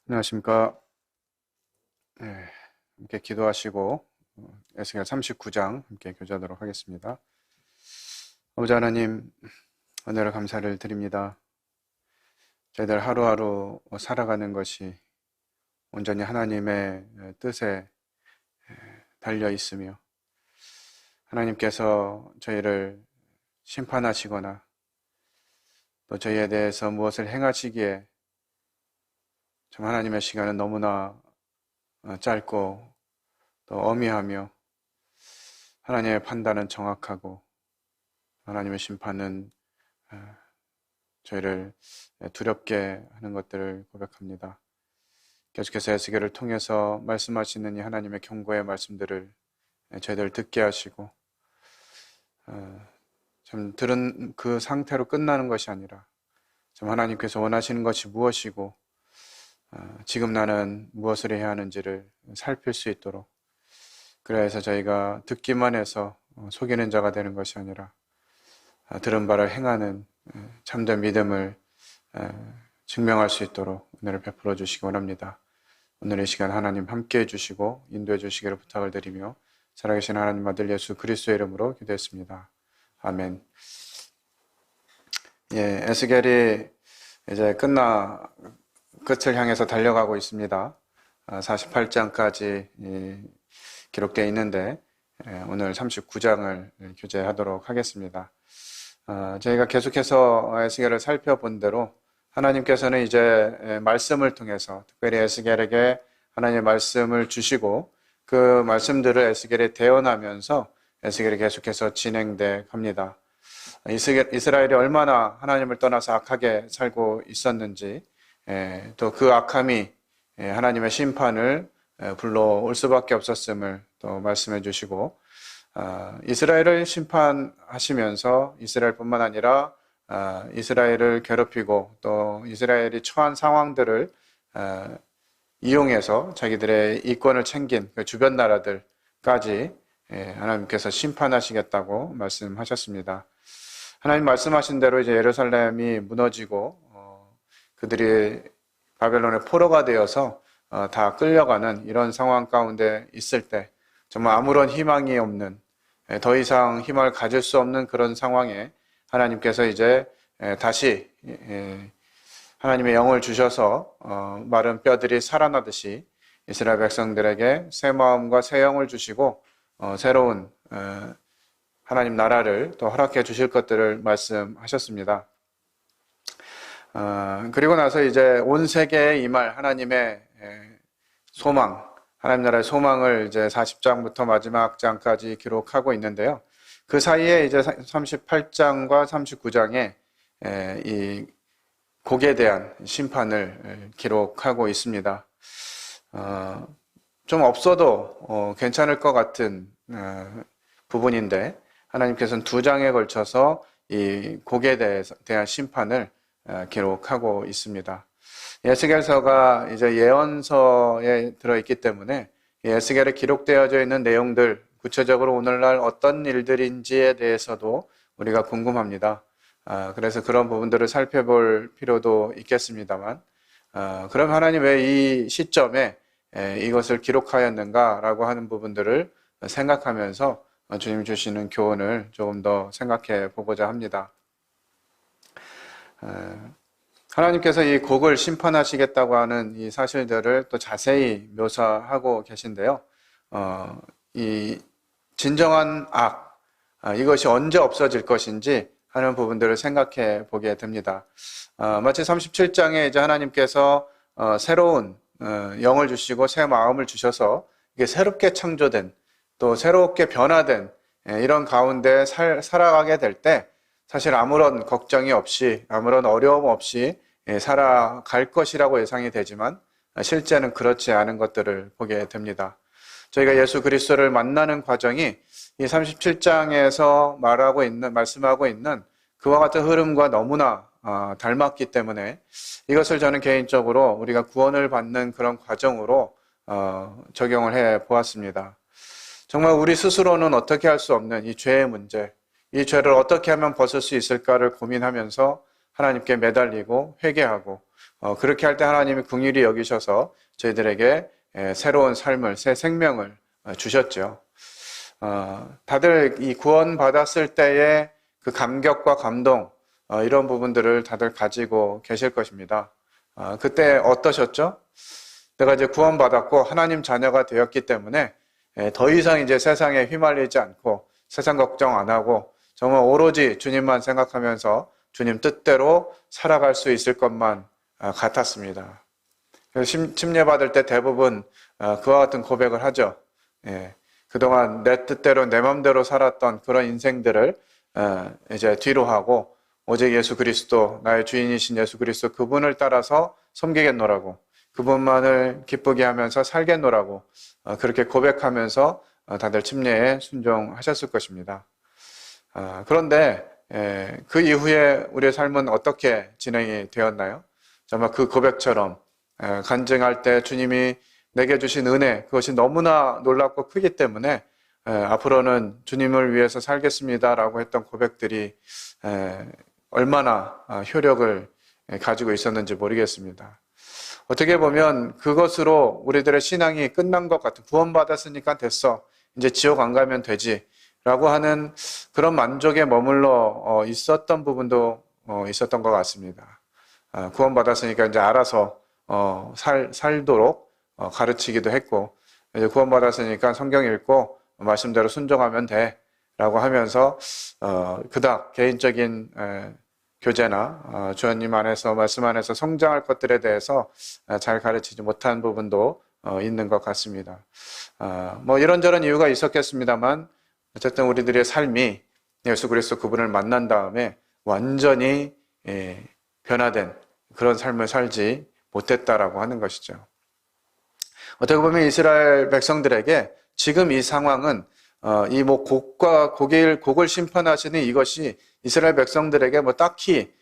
안녕하십니까. 네, 함께 기도하시고 에스겔 39장 함께 교제하도록 하겠습니다. 아버지 하나님, 은혜를 감사를 드립니다. 저희들 하루하루 살아가는 것이 온전히 하나님의 뜻에 달려 있으며 하나님께서 저희를 심판하시거나 또 저희에 대해서 무엇을 행하시기에 참 하나님의 시간은 너무나 짧고 또 엄미하며 하나님의 판단은 정확하고 하나님의 심판은 저희를 두렵게 하는 것들을 고백합니다. 계속해서 에스겔을 통해서 말씀하시는 이 하나님의 경고의 말씀들을 저희들 듣게 하시고 참 들은 그 상태로 끝나는 것이 아니라 참 하나님께서 원하시는 것이 무엇이고 지금 나는 무엇을 해야 하는지를 살필 수 있도록, 그래서 저희가 듣기만 해서 속이는 자가 되는 것이 아니라 들은 바를 행하는 참된 믿음을 증명할 수 있도록 은혜를 베풀어 주시기 원합니다. 오늘 이 시간 하나님 함께해 주시고 인도해 주시기를 부탁을 드리며 살아계신 하나님 아들 예수 그리스도의 이름으로 기도했습니다. 아멘. 예, 에스겔이 이제 끝을 향해서 달려가고 있습니다. 48장까지 기록되어 있는데 오늘 39장을 교제하도록 하겠습니다. 저희가 계속해서 에스겔을 살펴본 대로 하나님께서는 이제 말씀을 통해서 특별히 에스겔에게 하나님의 말씀을 주시고 그 말씀들을 에스겔에 대언하면서 에스겔이 계속해서 진행돼 갑니다. 이스라엘이 얼마나 하나님을 떠나서 악하게 살고 있었는지, 또 그 악함이 하나님의 심판을 불러올 수밖에 없었음을 또 말씀해 주시고, 이스라엘을 심판하시면서 이스라엘뿐만 아니라 이스라엘을 괴롭히고 또 이스라엘이 처한 상황들을 이용해서 자기들의 이권을 챙긴 그 주변 나라들까지 하나님께서 심판하시겠다고 말씀하셨습니다. 하나님 말씀하신 대로 이제 예루살렘이 무너지고 그들이 바벨론의 포로가 되어서 다 끌려가는 이런 상황 가운데 있을 때 정말 아무런 희망이 없는, 더 이상 희망을 가질 수 없는 그런 상황에 하나님께서 이제 다시 하나님의 영을 주셔서 마른 뼈들이 살아나듯이 이스라엘 백성들에게 새 마음과 새 영을 주시고 새로운 하나님 나라를 또 허락해 주실 것들을 말씀하셨습니다. 그리고 나서 이제 온 세계에 임할 하나님의 소망, 하나님 나라의 소망을 이제 40장부터 마지막 장까지 기록하고 있는데요. 그 사이에 이제 38장과 39장에 이 곡에 대한 심판을 기록하고 있습니다. 좀 없어도 괜찮을 것 같은 부분인데 하나님께서는 2장에 걸쳐서 이 곡에 대한 심판을 기록하고 있습니다. 에스겔서가 이제 예언서에 들어있기 때문에 에스겔에 기록되어져 있는 내용들, 구체적으로 오늘날 어떤 일들인지에 대해서도 우리가 궁금합니다. 그래서 그런 부분들을 살펴볼 필요도 있겠습니다만, 그럼 하나님 왜 이 시점에 이것을 기록하였는가라고 하는 부분들을 생각하면서 주님 주시는 교훈을 조금 더 생각해 보고자 합니다. 하나님께서 이 곡을 심판하시겠다고 하는 이 사실들을 또 자세히 묘사하고 계신데요. 이 진정한 악, 이것이 언제 없어질 것인지 하는 부분들을 생각해 보게 됩니다. 마치 37장에 이제 하나님께서 새로운 영을 주시고 새 마음을 주셔서 이게 새롭게 창조된 또 새롭게 변화된 이런 가운데 살아가게 될 때 사실 아무런 걱정이 없이 아무런 어려움 없이 살아갈 것이라고 예상이 되지만 실제는 그렇지 않은 것들을 보게 됩니다. 저희가 예수 그리스도를 만나는 과정이 이 37장에서 말씀하고 있는 그와 같은 흐름과 너무나 닮았기 때문에 이것을 저는 개인적으로 우리가 구원을 받는 그런 과정으로 적용을 해 보았습니다. 정말 우리 스스로는 어떻게 할 수 없는 이 죄의 문제, 이 죄를 어떻게 하면 벗을 수 있을까를 고민하면서 하나님께 매달리고 회개하고 그렇게 할 때 하나님이 긍휼히 여기셔서 저희들에게 새로운 삶을, 새 생명을 주셨죠. 다들 이 구원 받았을 때의 그 감격과 감동, 이런 부분들을 다들 가지고 계실 것입니다. 그때 어떠셨죠? 내가 이제 구원받았고 하나님 자녀가 되었기 때문에 더 이상 이제 세상에 휘말리지 않고 세상 걱정 안 하고 정말 오로지 주님만 생각하면서 주님 뜻대로 살아갈 수 있을 것만 같았습니다. 그래서 침례받을 때 대부분 그와 같은 고백을 하죠. 그동안 내 뜻대로 내 맘대로 살았던 그런 인생들을 이제 뒤로 하고 오직 예수 그리스도, 나의 주인이신 예수 그리스도 그분을 따라서 섬기겠노라고, 그분만을 기쁘게 하면서 살겠노라고 그렇게 고백하면서 다들 침례에 순종하셨을 것입니다. 그런데 그 이후에 우리의 삶은 어떻게 진행이 되었나요? 정말 그 고백처럼 간증할 때 주님이 내게 주신 은혜, 그것이 너무나 놀랍고 크기 때문에 앞으로는 주님을 위해서 살겠습니다라고 했던 고백들이 얼마나 효력을 가지고 있었는지 모르겠습니다. 어떻게 보면 그것으로 우리들의 신앙이 끝난 것 같은, 구원받았으니까 됐어, 이제 지옥 안 가면 되지 라고 하는 그런 만족에 머물러 있었던 부분도 있었던 것 같습니다. 구원받았으니까 이제 알아서 살도록 가르치기도 했고, 이제 구원받았으니까 성경 읽고 말씀대로 순종하면 돼 라고 하면서 그닥 개인적인 교제나 주님 안에서, 말씀 안에서 성장할 것들에 대해서 잘 가르치지 못한 부분도 있는 것 같습니다. 뭐 이런저런 이유가 있었겠습니다만 어쨌든 우리들의 삶이 예수 그리스도 그분을 만난 다음에 완전히 변화된 그런 삶을 살지 못했다라고 하는 것이죠. 어떻게 보면 이스라엘 백성들에게 지금 이 상황은 이 뭐 곡을 심판하시는 이것이 이스라엘 백성들에게 뭐 딱히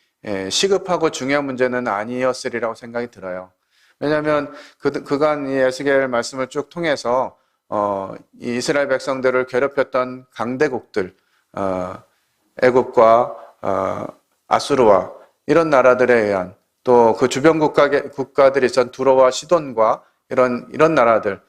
시급하고 중요한 문제는 아니었으리라고 생각이 들어요. 왜냐하면 그간 이 에스겔 말씀을 쭉 통해서 이 이스라엘 백성들을 괴롭혔던 강대국들, 애굽과 아수르와 이런 나라들에 의한, 또 그 주변 국가들이 있었던 두로와 시돈과 이런 나라들,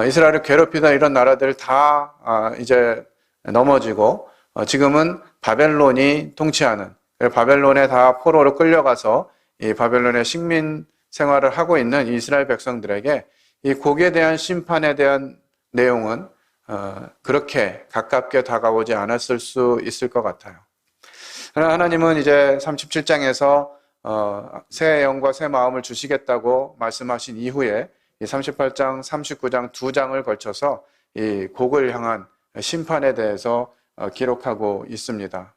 이스라엘을 괴롭히던 이런 나라들 다 이제 넘어지고 지금은 바벨론이 통치하는, 바벨론에 다 포로로 끌려가서 이 바벨론의 식민 생활을 하고 있는 이스라엘 백성들에게 이 곡에 대한 심판에 대한 내용은 그렇게 가깝게 다가오지 않았을 수 있을 것 같아요. 그러나 하나님은 이제 37장에서 새 영과 새 마음을 주시겠다고 말씀하신 이후에 이 38장, 39장 두 장을 걸쳐서 이 곡을 향한 심판에 대해서 기록하고 있습니다.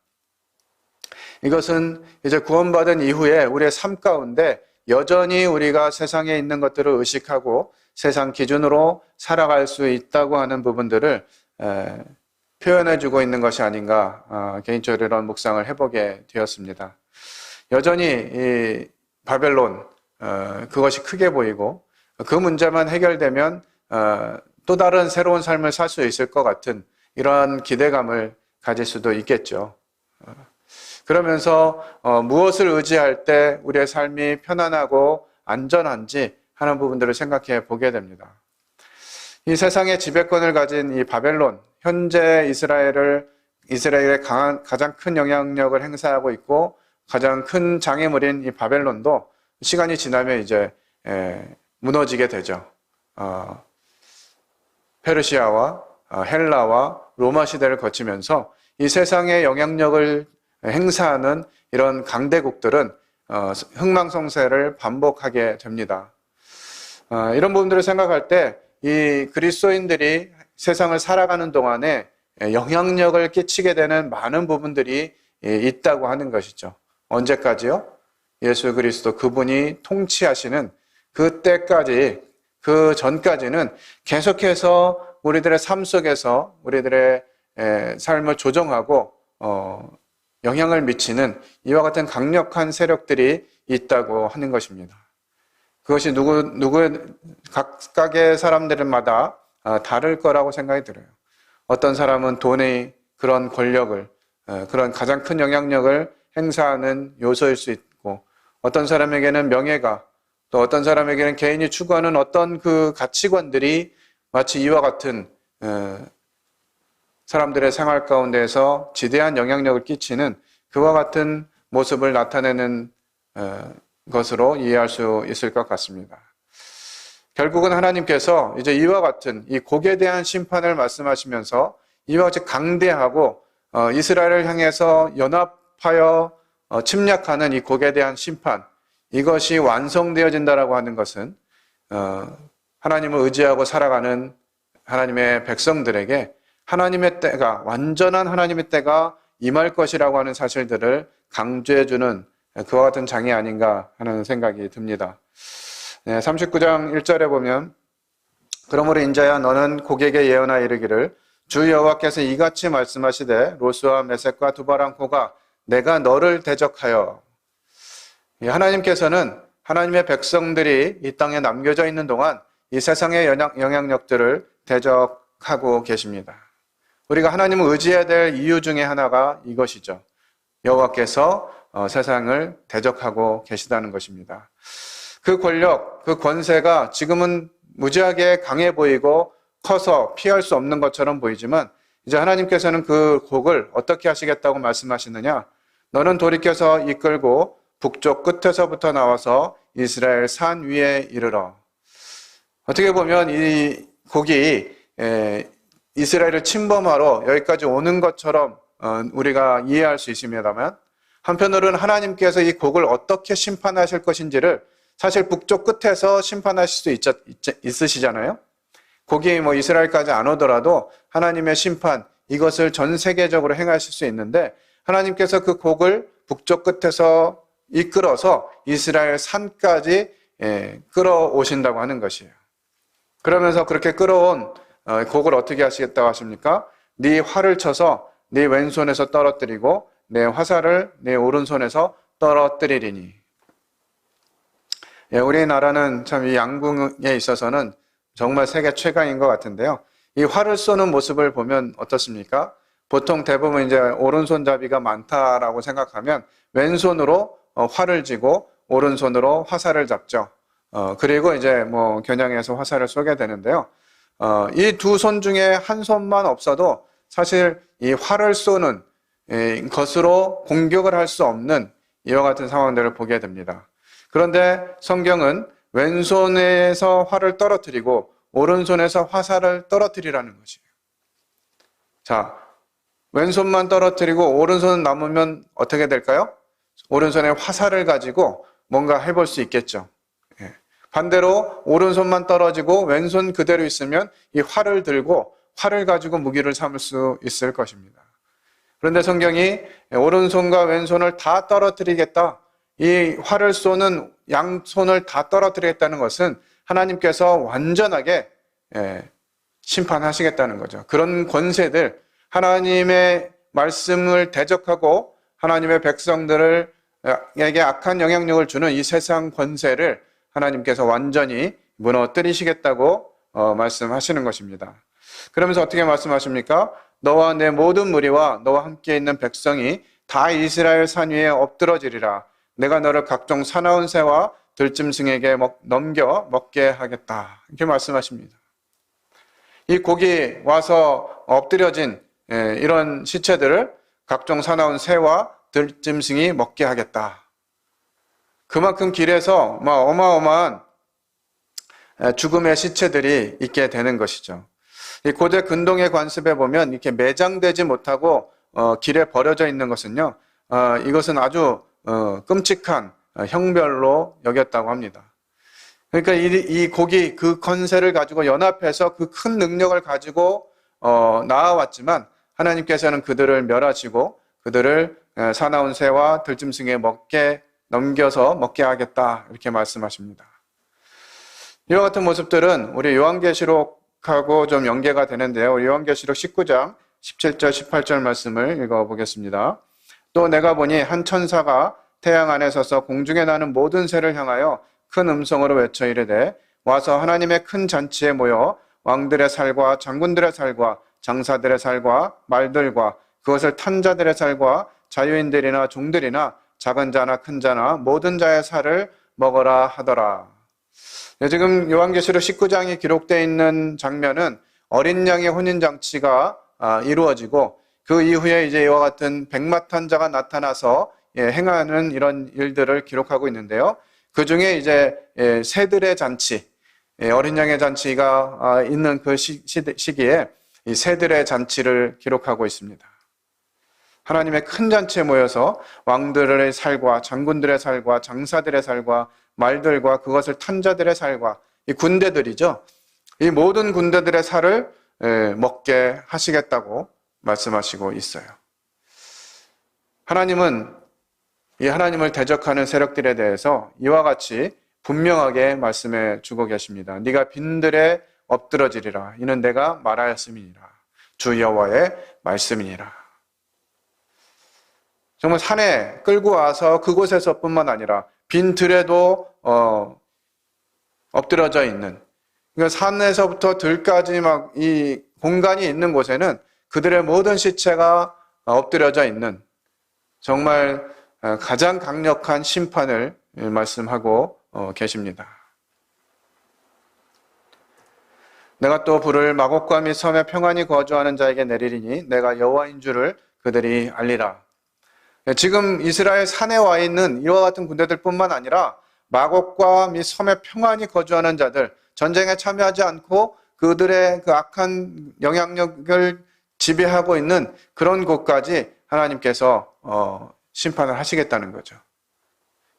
이것은 이제 구원받은 이후에 우리의 삶 가운데 여전히 우리가 세상에 있는 것들을 의식하고 세상 기준으로 살아갈 수 있다고 하는 부분들을 표현해주고 있는 것이 아닌가, 개인적으로 이런 묵상을 해보게 되었습니다. 여전히 이 바벨론, 그것이 크게 보이고 그 문제만 해결되면 또 다른 새로운 삶을 살 수 있을 것 같은 이러한 기대감을 가질 수도 있겠죠. 그러면서 무엇을 의지할 때 우리의 삶이 편안하고 안전한지 하는 부분들을 생각해 보게 됩니다. 이 세상의 지배권을 가진 이 바벨론, 현재 이스라엘의 가장 큰 영향력을 행사하고 있고 가장 큰 장애물인 이 바벨론도 시간이 지나면 이제 무너지게 되죠. 페르시아와 헬라와 로마 시대를 거치면서 이 세상의 영향력을 행사하는 이런 강대국들은 흥망성쇠를 반복하게 됩니다. 이런 부분들을 생각할 때 이 그리스도인들이 세상을 살아가는 동안에 영향력을 끼치게 되는 많은 부분들이 있다고 하는 것이죠. 언제까지요? 예수 그리스도 그분이 통치하시는 그때까지, 그 전까지는 계속해서 우리들의 삶 속에서 우리들의 삶을 조정하고 영향을 미치는 이와 같은 강력한 세력들이 있다고 하는 것입니다. 그것이 각각의 사람들마다 다를 거라고 생각이 들어요. 어떤 사람은 돈의 그런 권력을, 그런 가장 큰 영향력을 행사하는 요소일 수 있고, 어떤 사람에게는 명예가, 또 어떤 사람에게는 개인이 추구하는 어떤 그 가치관들이 마치 이와 같은 사람들의 생활 가운데에서 지대한 영향력을 끼치는 그와 같은 모습을 나타내는 것으로 이해할 수 있을 것 같습니다. 결국은 하나님께서 이제 이와 같은 이 곡에 대한 심판을 말씀하시면서 이와 같이 강대하고 이스라엘을 향해서 연합하여 침략하는 이 곡에 대한 심판, 이것이 완성되어진다라고 하는 것은 하나님을 의지하고 살아가는 하나님의 백성들에게 하나님의 때가, 완전한 하나님의 때가 임할 것이라고 하는 사실들을 강조해주는 그와 같은 장이 아닌가 하는 생각이 듭니다. 39장 1절에 보면 그러므로 인자야 너는 고객에게 예언하여 이르기를 주 여호와께서 이같이 말씀하시되 로스와 메섹과 두바랑코가 내가 너를 대적하여. 하나님께서는 하나님의 백성들이 이 땅에 남겨져 있는 동안 이 세상의 영향력들을 대적하고 계십니다. 우리가 하나님을 의지해야 될 이유 중에 하나가 이것이죠. 여호와께서 세상을 대적하고 계시다는 것입니다. 그 권력, 그 권세가 지금은 무지하게 강해 보이고 커서 피할 수 없는 것처럼 보이지만 이제 하나님께서는 그 곡을 어떻게 하시겠다고 말씀하시느냐? 너는 돌이켜서 이끌고 북쪽 끝에서부터 나와서 이스라엘 산 위에 이르러. 어떻게 보면 이 곡이 이스라엘을 침범하러 여기까지 오는 것처럼 우리가 이해할 수 있습니다만 한편으로는 하나님께서 이 곡을 어떻게 심판하실 것인지를 사실 북쪽 끝에서 심판하실 수 있으시잖아요. 곡이 이스라엘까지 안 오더라도 하나님의 심판, 이것을 전 세계적으로 행하실 수 있는데 하나님께서 그 곡을 북쪽 끝에서 이끌어서 이스라엘 산까지 끌어오신다고 하는 것이에요. 그러면서 그렇게 끌어온 곡을 어떻게 하시겠다고 하십니까? 네 활을 쳐서 네 왼손에서 떨어뜨리고 내 화살을 내 오른손에서 떨어뜨리리니. 우리나라는 참 이 양궁에 있어서는 정말 세계 최강인 것 같은데요. 이 활을 쏘는 모습을 보면 어떻습니까? 보통 대부분 이제 오른손잡이가 많다라고 생각하면 왼손으로 활을 쥐고 오른손으로 화살을 잡죠. 그리고 이제 겨냥해서 화살을 쏘게 되는데요. 이 두 손 중에 한 손만 없어도 사실 이 활을 쏘는 것으로 공격을 할 수 없는 이와 같은 상황들을 보게 됩니다. 그런데 성경은 왼손에서 활을 떨어뜨리고 오른손에서 화살을 떨어뜨리라는 것이에요. 자, 왼손만 떨어뜨리고 오른손은 남으면 어떻게 될까요? 오른손에 화살을 가지고 뭔가 해볼 수 있겠죠. 반대로 오른손만 떨어지고 왼손 그대로 있으면 이 활을 들고 활을 가지고 무기를 삼을 수 있을 것입니다. 그런데 성경이 오른손과 왼손을 다 떨어뜨리겠다, 이 활을 쏘는 양손을 다 떨어뜨리겠다는 것은 하나님께서 완전하게 심판하시겠다는 거죠. 그런 권세들, 하나님의 말씀을 대적하고 하나님의 백성들에게 악한 영향력을 주는 이 세상 권세를 하나님께서 완전히 무너뜨리시겠다고 말씀하시는 것입니다. 그러면서 어떻게 말씀하십니까? 너와 내 모든 무리와 너와 함께 있는 백성이 다 이스라엘 산 위에 엎드러지리라. 내가 너를 각종 사나운 새와 들짐승에게 넘겨 먹게 하겠다. 이렇게 말씀하십니다. 이 곡이 와서 엎드려진 이런 시체들을 각종 사나운 새와 들짐승이 먹게 하겠다. 그만큼 길에서 어마어마한 죽음의 시체들이 있게 되는 것이죠. 이 고대 근동의 관습에 보면 이렇게 매장되지 못하고 길에 버려져 있는 것은요, 이것은 아주 끔찍한 형벌로 여겼다고 합니다. 그러니까 이 곡이 그 권세를 가지고 연합해서 그 큰 능력을 가지고 나아왔지만 하나님께서는 그들을 멸하시고 그들을 사나운 새와 들짐승에 넘겨서 먹게 하겠다, 이렇게 말씀하십니다. 이와 같은 모습들은 우리 요한계시록하고 좀 연계가 되는데요. 요한계시록 19장 17절 18절 말씀을 읽어보겠습니다. 또 내가 보니 한 천사가 태양 안에 서서 공중에 나는 모든 새를 향하여 큰 음성으로 외쳐 이르되 와서 하나님의 큰 잔치에 모여 왕들의 살과 장군들의 살과 장사들의 살과 말들과 그것을 탄 자들의 살과 자유인들이나 종들이나 작은 자나 큰 자나 모든 자의 살을 먹어라 하더라. 네, 지금 요한계시록 19장이 기록되어 있는 장면은 어린 양의 혼인잔치가 이루어지고 그 이후에 이제 이와 같은 백마탄자가 나타나서 행하는 이런 일들을 기록하고 있는데요. 그 중에 이제 새들의 잔치, 어린 양의 잔치가 있는 그 시기에 이 새들의 잔치를 기록하고 있습니다. 하나님의 큰 잔치에 모여서 왕들의 살과 장군들의 살과 장사들의 살과 말들과 그것을 탄 자들의 살과 이 군대들이죠. 이 모든 군대들의 살을 먹게 하시겠다고 말씀하시고 있어요. 하나님은 이 하나님을 대적하는 세력들에 대해서 이와 같이 분명하게 말씀해 주고 계십니다. 네가 빈들에 엎드러지리라. 이는 내가 말하였음이니라. 주 여호와의 말씀이니라. 정말 산에 끌고 와서 그곳에서뿐만 아니라 빈 들에도 엎드러져 있는, 그러니까 산에서부터 들까지 막 이 공간이 있는 곳에는 그들의 모든 시체가 엎드려져 있는 정말 가장 강력한 심판을 말씀하고 계십니다. 내가 또 불을 마곡과 및 섬에 평안히 거주하는 자에게 내리리니 내가 여호와인 줄을 그들이 알리라. 지금 이스라엘 산에 와 있는 이와 같은 군대들뿐만 아니라 마곡과 및 섬에 평안히 거주하는 자들, 전쟁에 참여하지 않고 그들의 그 악한 영향력을 지배하고 있는 그런 곳까지 하나님께서 심판을 하시겠다는 거죠.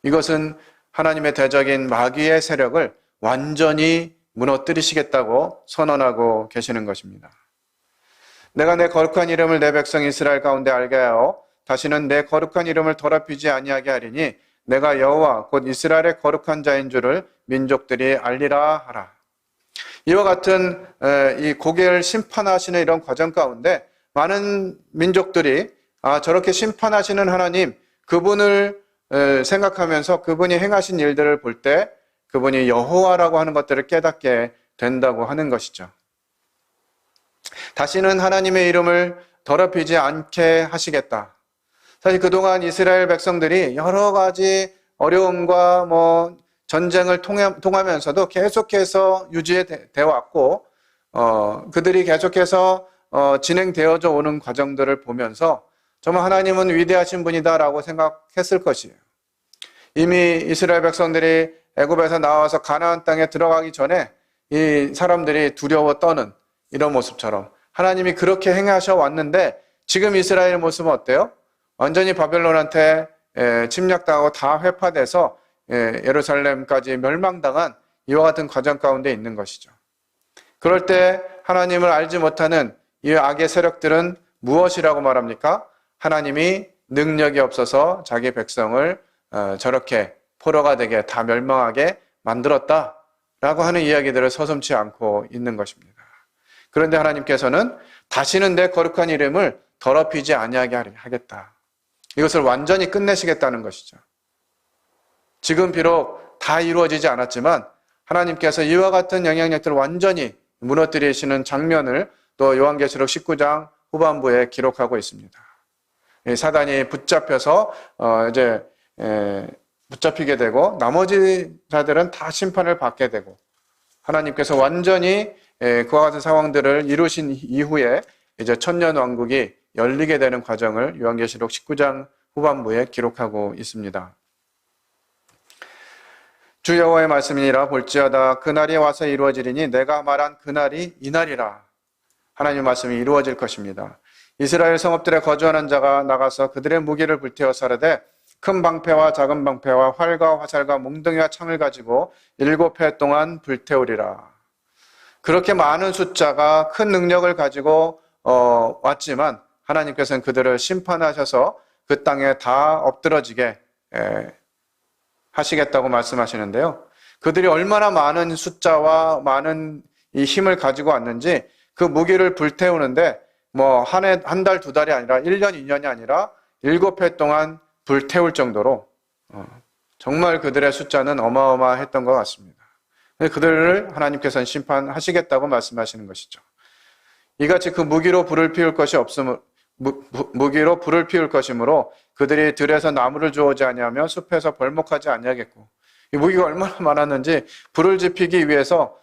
이것은 하나님의 대적인 마귀의 세력을 완전히 무너뜨리시겠다고 선언하고 계시는 것입니다. 내가 내 거룩한 이름을 내 백성 이스라엘 가운데 알게 하여 다시는 내 거룩한 이름을 더럽히지 아니하게 하리니 내가 여호와 곧 이스라엘의 거룩한 자인 줄을 민족들이 알리라 하라. 이와 같은 이 고개를 심판하시는 이런 과정 가운데 많은 민족들이 저렇게 심판하시는 하나님, 그분을 생각하면서 그분이 행하신 일들을 볼 때 그분이 여호와라고 하는 것들을 깨닫게 된다고 하는 것이죠. 다시는 하나님의 이름을 더럽히지 않게 하시겠다. 사실 그동안 이스라엘 백성들이 여러 가지 어려움과 전쟁을 통하면서도 계속해서 유지되어 왔고, 그들이 계속해서 진행되어져 오는 과정들을 보면서 정말 하나님은 위대하신 분이다라고 생각했을 것이에요. 이미 이스라엘 백성들이 애굽에서 나와서 가나안 땅에 들어가기 전에 이 사람들이 두려워 떠는 이런 모습처럼 하나님이 그렇게 행하셔 왔는데 지금 이스라엘의 모습은 어때요? 완전히 바벨론한테 침략당하고 다 회파돼서 예루살렘까지 멸망당한 이와 같은 과정 가운데 있는 것이죠. 그럴 때 하나님을 알지 못하는 이 악의 세력들은 무엇이라고 말합니까? 하나님이 능력이 없어서 자기 백성을 저렇게 포로가 되게 다 멸망하게 만들었다라고 하는 이야기들을 서슴지 않고 있는 것입니다. 그런데 하나님께서는 다시는 내 거룩한 이름을 더럽히지 아니하게 하겠다. 이것을 완전히 끝내시겠다는 것이죠. 지금 비록 다 이루어지지 않았지만 하나님께서 이와 같은 영향력들을 완전히 무너뜨리시는 장면을 또 요한계시록 19장 후반부에 기록하고 있습니다. 사단이 붙잡혀서 이제 붙잡히게 되고 나머지 자들은 다 심판을 받게 되고 하나님께서 완전히 그와 같은 상황들을 이루신 이후에 이제 천년 왕국이 열리게 되는 과정을 요한계시록 19장 후반부에 기록하고 있습니다. 주 여호와의 말씀이니라. 볼지어다 그날이 와서 이루어지리니 내가 말한 그날이 이날이라. 하나님의 말씀이 이루어질 것입니다. 이스라엘 성읍들에 거주하는 자가 나가서 그들의 무기를 불태워 사르되 큰 방패와 작은 방패와 활과 화살과 몽둥이와 창을 가지고 7해 동안 불태우리라. 그렇게 많은 숫자가 큰 능력을 가지고 왔지만 하나님께서는 그들을 심판하셔서 그 땅에 다 엎드러지게 하시겠다고 말씀하시는데요. 그들이 얼마나 많은 숫자와 많은 이 힘을 가지고 왔는지 그 무기를 불태우는데 한 달, 두 달이 아니라 1년, 2년이 아니라 7해 동안 불태울 정도로 정말 그들의 숫자는 어마어마했던 것 같습니다. 그들을 하나님께서는 심판하시겠다고 말씀하시는 것이죠. 이같이 그 무기로 불을 피울 것이 무기로 불을 피울 것이므로 그들이 들에서 나무를 주오지 아니하며 숲에서 벌목하지 아니하겠고. 이 무기가 얼마나 많았는지 불을 지피기 위해서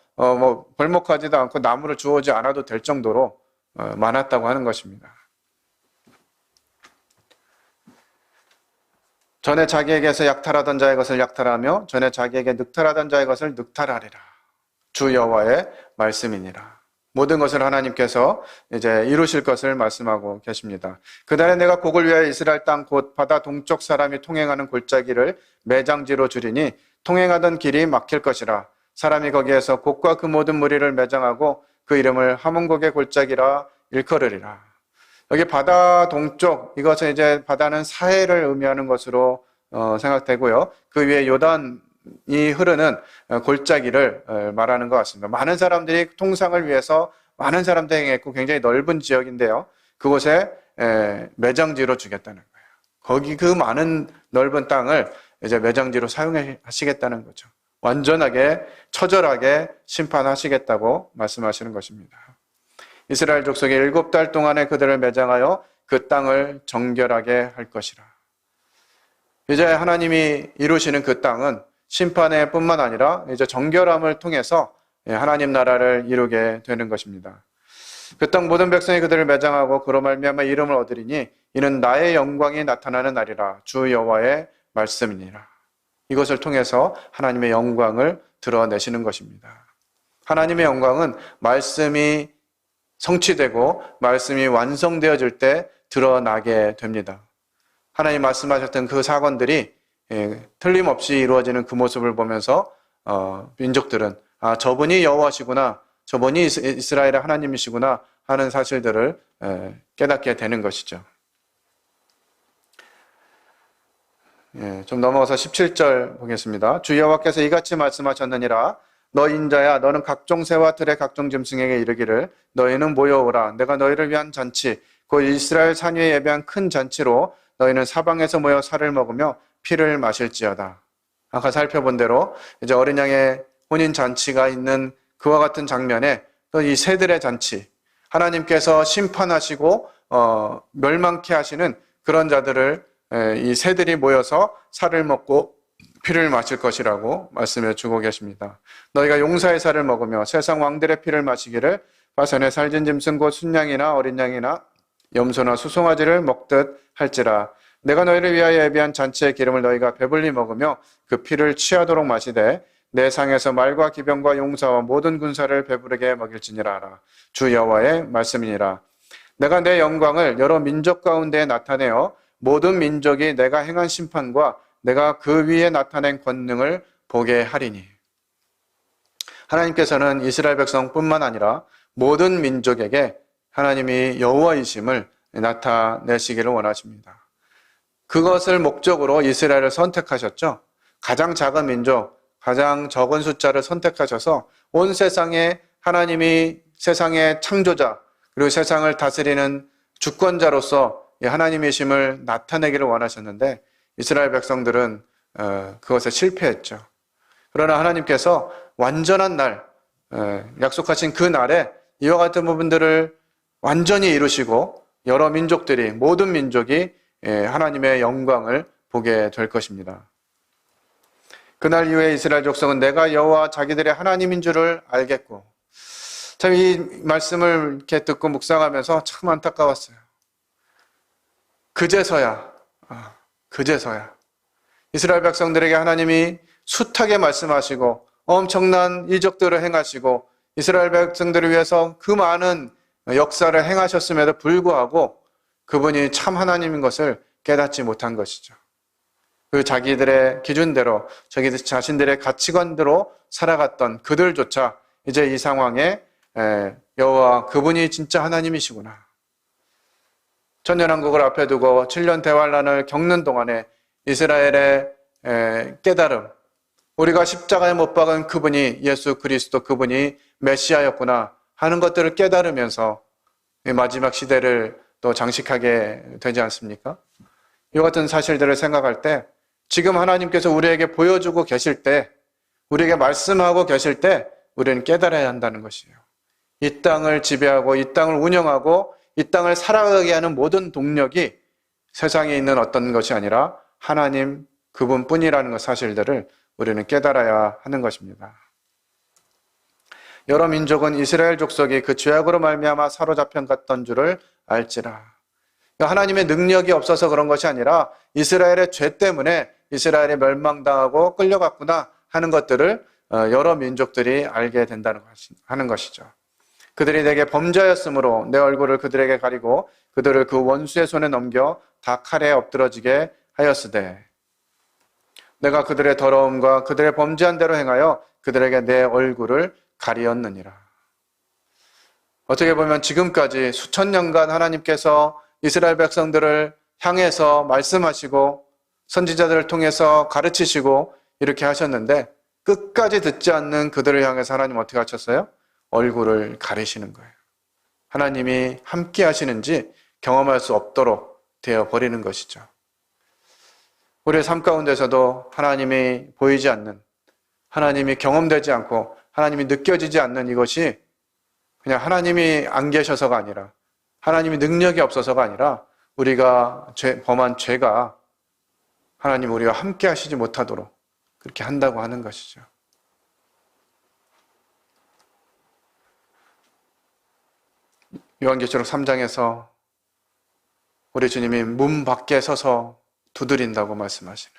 벌목하지도 않고 나무를 주오지 않아도 될 정도로 많았다고 하는 것입니다. 전에 자기에게서 약탈하던 자의 것을 약탈하며 전에 자기에게 늑탈하던 자의 것을 늑탈하리라. 주 여호와의 말씀이니라. 모든 것을 하나님께서 이제 이루실 것을 말씀하고 계십니다. 그날에 내가 곡을 위하여 이스라엘 땅 곧 바다 동쪽 사람이 통행하는 골짜기를 매장지로 주리니 통행하던 길이 막힐 것이라. 사람이 거기에서 곡과 그 모든 무리를 매장하고 그 이름을 하몬곡의 골짜기라 일컬으리라. 여기 바다 동쪽, 이것은 이제 바다는 사해를 의미하는 것으로 생각되고요. 그 위에 요단이 흐르는 골짜기를 말하는 것 같습니다. 많은 사람들이 통상을 위해서 많은 사람들이 행했고 굉장히 넓은 지역인데요. 그곳에 매장지로 주겠다는 거예요. 거기 그 많은 넓은 땅을 이제 매장지로 사용하시겠다는 거죠. 완전하게 처절하게 심판하시겠다고 말씀하시는 것입니다. 이스라엘 족속이 7달 동안에 그들을 매장하여 그 땅을 정결하게 할 것이라. 이제 하나님이 이루시는 그 땅은 심판의 뿐만 아니라 이제 정결함을 통해서 하나님 나라를 이루게 되는 것입니다. 그 땅 모든 백성이 그들을 매장하고 그로 말미암아 이름을 얻으리니 이는 나의 영광이 나타나는 날이라. 주 여호와의 말씀이니라. 이것을 통해서 하나님의 영광을 드러내시는 것입니다. 하나님의 영광은 말씀이 성취되고 말씀이 완성되어질 때 드러나게 됩니다. 하나님 말씀하셨던 그 사건들이 틀림없이 이루어지는 그 모습을 보면서 민족들은 저분이 여호와시구나, 저분이 이스라엘의 하나님이시구나 하는 사실들을 깨닫게 되는 것이죠. 좀 넘어가서 17절 보겠습니다. 주 여호와께서 이같이 말씀하셨느니라. 너 인자야, 너는 각종 새와 들의 각종 짐승에게 이르기를 너희는 모여오라. 내가 너희를 위한 잔치, 곧 이스라엘 산 위에 예배한 큰 잔치로 너희는 사방에서 모여 살을 먹으며 피를 마실지어다. 아까 살펴본 대로 이제 어린 양의 혼인 잔치가 있는 그와 같은 장면에 또 이 새들의 잔치, 하나님께서 심판하시고 멸망케 하시는 그런 자들을 이 새들이 모여서 살을 먹고 피를 마실 것이라고 말씀해 주고 계십니다. 너희가 용사의 살을 먹으며 세상 왕들의 피를 마시기를 바산의 살진 짐승 곧 순양이나 어린 양이나 염소나 수송아지를 먹듯 할지라. 내가 너희를 위하여 예비한 잔치의 기름을 너희가 배불리 먹으며 그 피를 취하도록 마시되 내 상에서 말과 기병과 용사와 모든 군사를 배부르게 먹일지니라 하라. 주 여호와의 말씀이니라. 내가 내 영광을 여러 민족 가운데 나타내어 모든 민족이 내가 행한 심판과 내가 그 위에 나타낸 권능을 보게 하리니. 하나님께서는 이스라엘 백성뿐만 아니라 모든 민족에게 하나님이 여호와이심을 나타내시기를 원하십니다. 그것을 목적으로 이스라엘을 선택하셨죠. 가장 작은 민족, 가장 적은 숫자를 선택하셔서 온 세상에 하나님이 세상의 창조자 그리고 세상을 다스리는 주권자로서 하나님이심을 나타내기를 원하셨는데 이스라엘 백성들은 그것에 실패했죠. 그러나 하나님께서 완전한 날, 약속하신 그 날에 이와 같은 부분들을 완전히 이루시고 여러 민족들이, 모든 민족이 하나님의 영광을 보게 될 것입니다. 그날 이후에 이스라엘 족속은 내가 여호와 자기들의 하나님인 줄을 알겠고, 참 이 말씀을 이렇게 듣고 묵상하면서 참 안타까웠어요. 그제서야 이스라엘 백성들에게 하나님이 숱하게 말씀하시고 엄청난 이적들을 행하시고 이스라엘 백성들을 위해서 그 많은 역사를 행하셨음에도 불구하고 그분이 참 하나님인 것을 깨닫지 못한 것이죠. 그 자기들의 기준대로 자기들 자신들의 가치관대로 살아갔던 그들조차 이제 이 상황에 여호와 그분이 진짜 하나님이시구나. 천년왕국을 앞에 두고 7년 대환란을 겪는 동안에 이스라엘의 깨달음, 우리가 십자가에 못 박은 그분이 예수 그리스도 그분이 메시아였구나 하는 것들을 깨달으면서 마지막 시대를 또 장식하게 되지 않습니까? 이 같은 사실들을 생각할 때 지금 하나님께서 우리에게 보여주고 계실 때, 우리에게 말씀하고 계실 때 우리는 깨달아야 한다는 것이에요. 이 땅을 지배하고 이 땅을 운영하고 이 땅을 살아가게 하는 모든 동력이 세상에 있는 어떤 것이 아니라 하나님 그분뿐이라는 것 사실들을 우리는 깨달아야 하는 것입니다. 여러 민족은 이스라엘 족속이 그 죄악으로 말미암아 사로잡혀 갔던 줄을 알지라. 하나님의 능력이 없어서 그런 것이 아니라 이스라엘의 죄 때문에 이스라엘이 멸망당하고 끌려갔구나 하는 것들을 여러 민족들이 알게 된다는 하는 것이죠. 그들이 내게 범죄하였으므로 내 얼굴을 그들에게 가리고 그들을 그 원수의 손에 넘겨 다 칼에 엎드러지게 하였으되 내가 그들의 더러움과 그들의 범죄한 대로 행하여 그들에게 내 얼굴을 가리었느니라. 어떻게 보면 지금까지 수천 년간 하나님께서 이스라엘 백성들을 향해서 말씀하시고 선지자들을 통해서 가르치시고 이렇게 하셨는데 끝까지 듣지 않는 그들을 향해서 하나님 어떻게 하셨어요? 얼굴을 가리시는 거예요. 하나님이 함께 하시는지 경험할 수 없도록 되어버리는 것이죠. 우리의 삶 가운데서도 하나님이 보이지 않는, 하나님이 경험되지 않고 하나님이 느껴지지 않는 이것이 그냥 하나님이 안 계셔서가 아니라 하나님이 능력이 없어서가 아니라 우리가 범한 죄가 하나님 우리와 함께 하시지 못하도록 그렇게 한다고 하는 것이죠. 요한계시록 3장에서 우리 주님이 문 밖에 서서 두드린다고 말씀하시는,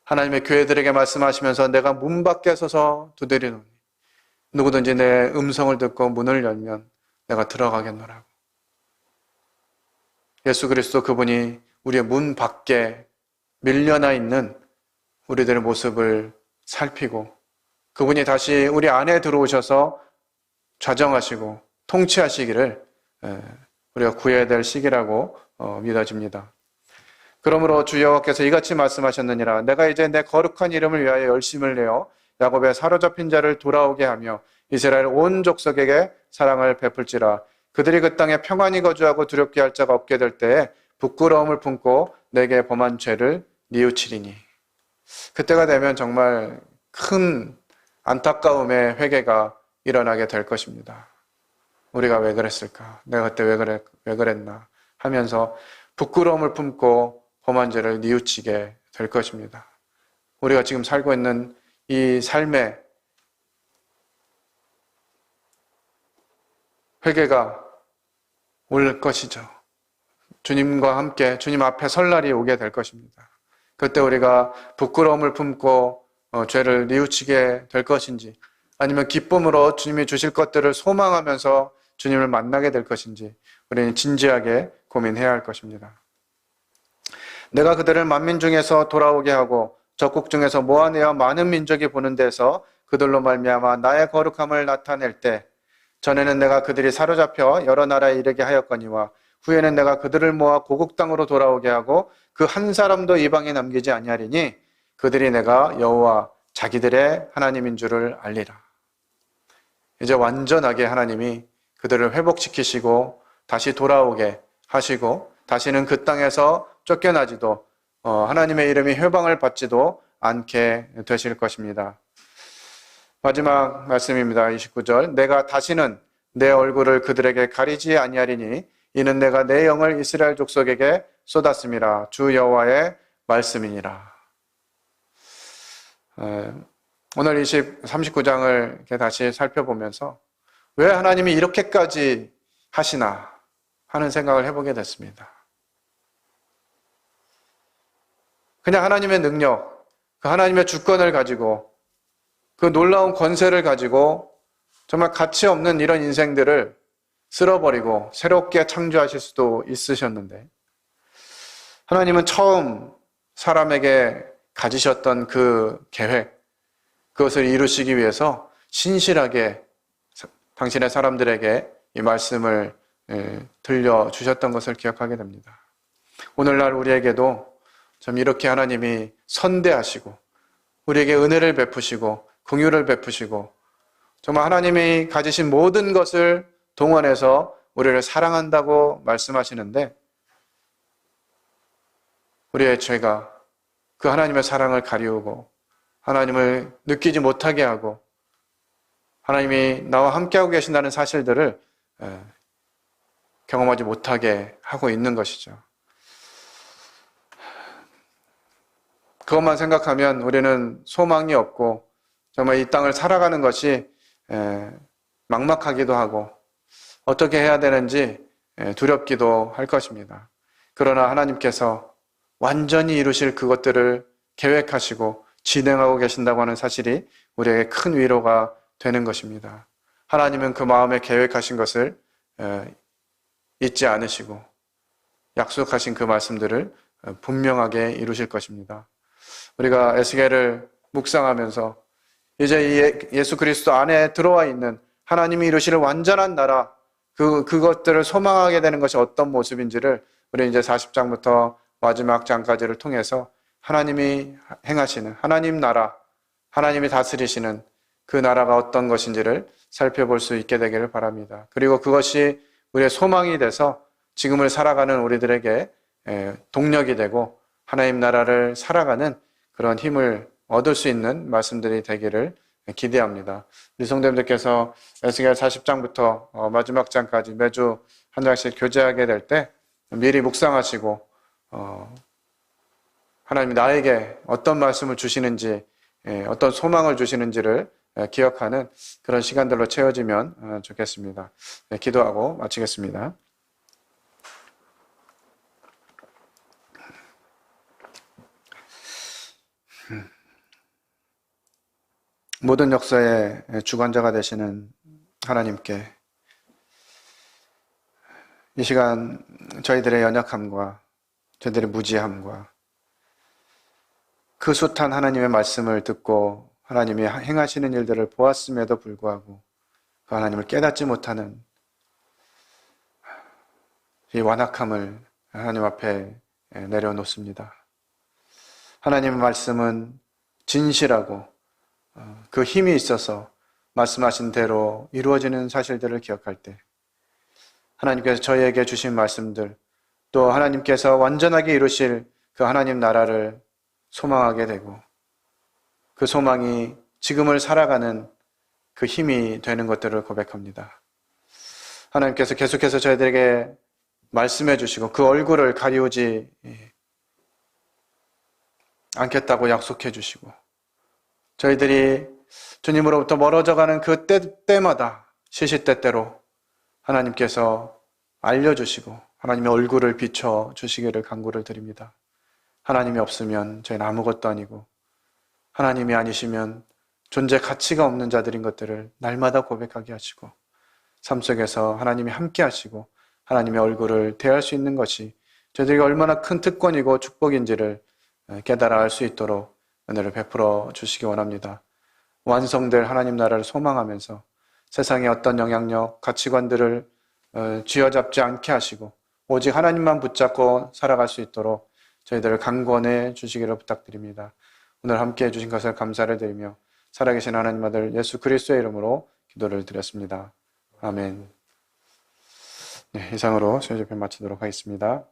하나님의 교회들에게 말씀하시면서 내가 문 밖에 서서 두드리노니 누구든지 내 음성을 듣고 문을 열면 내가 들어가겠노라고. 예수 그리스도 그분이 우리의 문 밖에 밀려나 있는 우리들의 모습을 살피고 그분이 다시 우리 안에 들어오셔서 좌정하시고 통치하시기를 우리가 구해야 될 시기라고 믿어집니다. 그러므로 주 여호와께서 이같이 말씀하셨느니라. 내가 이제 내 거룩한 이름을 위하여 열심을 내어 야곱의 사로잡힌 자를 돌아오게 하며 이스라엘 온 족속에게 사랑을 베풀지라. 그들이 그 땅에 평안히 거주하고 두렵게 할 자가 없게 될 때에 부끄러움을 품고 내게 범한 죄를 뉘우치리니. 그때가 되면 정말 큰 안타까움의 회개가 일어나게 될 것입니다. 우리가 왜 그랬을까? 내가 그때 왜 그랬나? 하면서 부끄러움을 품고 범한 죄를 뉘우치게 될 것입니다. 우리가 지금 살고 있는 이 삶의 회개가 올 것이죠. 주님과 함께 주님 앞에 설 날이 오게 될 것입니다. 그때 우리가 부끄러움을 품고 죄를 뉘우치게 될 것인지 아니면 기쁨으로 주님이 주실 것들을 소망하면서 주님을 만나게 될 것인지 우리는 진지하게 고민해야 할 것입니다. 내가 그들을 만민 중에서 돌아오게 하고 적국 중에서 모아내어 많은 민족이 보는 데서 그들로 말미암아 나의 거룩함을 나타낼 때 전에는 내가 그들이 사로잡혀 여러 나라에 이르게 하였거니와 후에는 내가 그들을 모아 고국 땅으로 돌아오게 하고 그 한 사람도 이방에 남기지 아니하리니 그들이 내가 여호와 자기들의 하나님인 줄을 알리라. 이제 완전하게 하나님이 그들을 회복시키시고 다시 돌아오게 하시고 다시는 그 땅에서 쫓겨나지도 하나님의 이름이 회방을 받지도 않게 되실 것입니다. 마지막 말씀입니다. 29절. 내가 다시는 내 얼굴을 그들에게 가리지 아니하리니 이는 내가 내 영을 이스라엘 족속에게 쏟았음이라. 주 여호와의 말씀이니라. 오늘 39장을 이렇게 다시 살펴보면서 왜 하나님이 이렇게까지 하시나 하는 생각을 해보게 됐습니다. 그냥 하나님의 능력, 그 하나님의 주권을 가지고 그 놀라운 권세를 가지고 정말 가치 없는 이런 인생들을 쓸어버리고 새롭게 창조하실 수도 있으셨는데 하나님은 처음 사람에게 가지셨던 그 계획, 그것을 이루시기 위해서 신실하게 당신의 사람들에게 이 말씀을 들려주셨던 것을 기억하게 됩니다. 오늘날 우리에게도 좀 이렇게 하나님이 선대하시고 우리에게 은혜를 베푸시고 긍휼을 베푸시고 정말 하나님이 가지신 모든 것을 동원해서 우리를 사랑한다고 말씀하시는데 우리의 죄가 그 하나님의 사랑을 가리우고 하나님을 느끼지 못하게 하고 하나님이 나와 함께하고 계신다는 사실들을 경험하지 못하게 하고 있는 것이죠. 그것만 생각하면 우리는 소망이 없고 정말 이 땅을 살아가는 것이 막막하기도 하고 어떻게 해야 되는지 두렵기도 할 것입니다. 그러나 하나님께서 완전히 이루실 그것들을 계획하시고 진행하고 계신다고 하는 사실이 우리에게 큰 위로가 되는 것입니다. 하나님은 그 마음에 계획하신 것을 잊지 않으시고 약속하신 그 말씀들을 분명하게 이루실 것입니다. 우리가 에스겔을 묵상하면서 이제 예수 그리스도 안에 들어와 있는 하나님이 이루실 완전한 나라, 그것들을 소망하게 되는 것이 어떤 모습인지를 우리 이제 40장부터 마지막 장까지를 통해서 하나님이 행하시는 하나님 나라, 하나님이 다스리시는 그 나라가 어떤 것인지를 살펴볼 수 있게 되기를 바랍니다. 그리고 그것이 우리의 소망이 돼서 지금을 살아가는 우리들에게 동력이 되고 하나님 나라를 살아가는 그런 힘을 얻을 수 있는 말씀들이 되기를 기대합니다. 우리 성도님들께서 에스겔 40장부터 마지막 장까지 매주 한 장씩 교제하게 될 때 미리 묵상하시고 하나님이 나에게 어떤 말씀을 주시는지 어떤 소망을 주시는지를 기억하는 그런 시간들로 채워지면 좋겠습니다. 기도하고 마치겠습니다. 모든 역사의 주관자가 되시는 하나님께 이 시간 저희들의 연약함과 저희들의 무지함과 그 숱한 하나님의 말씀을 듣고 하나님이 행하시는 일들을 보았음에도 불구하고 그 하나님을 깨닫지 못하는 이 완악함을 하나님 앞에 내려놓습니다. 하나님의 말씀은 진실하고 그 힘이 있어서 말씀하신 대로 이루어지는 사실들을 기억할 때 하나님께서 저희에게 주신 말씀들 또 하나님께서 완전하게 이루실 그 하나님 나라를 소망하게 되고 그 소망이 지금을 살아가는 그 힘이 되는 것들을 고백합니다. 하나님께서 계속해서 저희들에게 말씀해 주시고 그 얼굴을 가리우지 않겠다고 약속해 주시고 저희들이 주님으로부터 멀어져가는 그 때마다 시시때때로 하나님께서 알려주시고 하나님의 얼굴을 비춰주시기를 간구를 드립니다. 하나님이 없으면 저희는 아무것도 아니고 하나님이 아니시면 존재 가치가 없는 자들인 것들을 날마다 고백하게 하시고 삶 속에서 하나님이 함께 하시고 하나님의 얼굴을 대할 수 있는 것이 저희들에게 얼마나 큰 특권이고 축복인지를 깨달아 알 수 있도록 은혜를 베풀어 주시기 원합니다. 완성될 하나님 나라를 소망하면서 세상의 어떤 영향력, 가치관들을 쥐어잡지 않게 하시고 오직 하나님만 붙잡고 살아갈 수 있도록 저희들을 강권해 주시기를 부탁드립니다. 오늘 함께 해주신 것을 감사를 드리며 살아계신 하나님 아들 예수 그리스도의 이름으로 기도를 드렸습니다. 아멘. 네, 이상으로 수요 집회 마치도록 하겠습니다.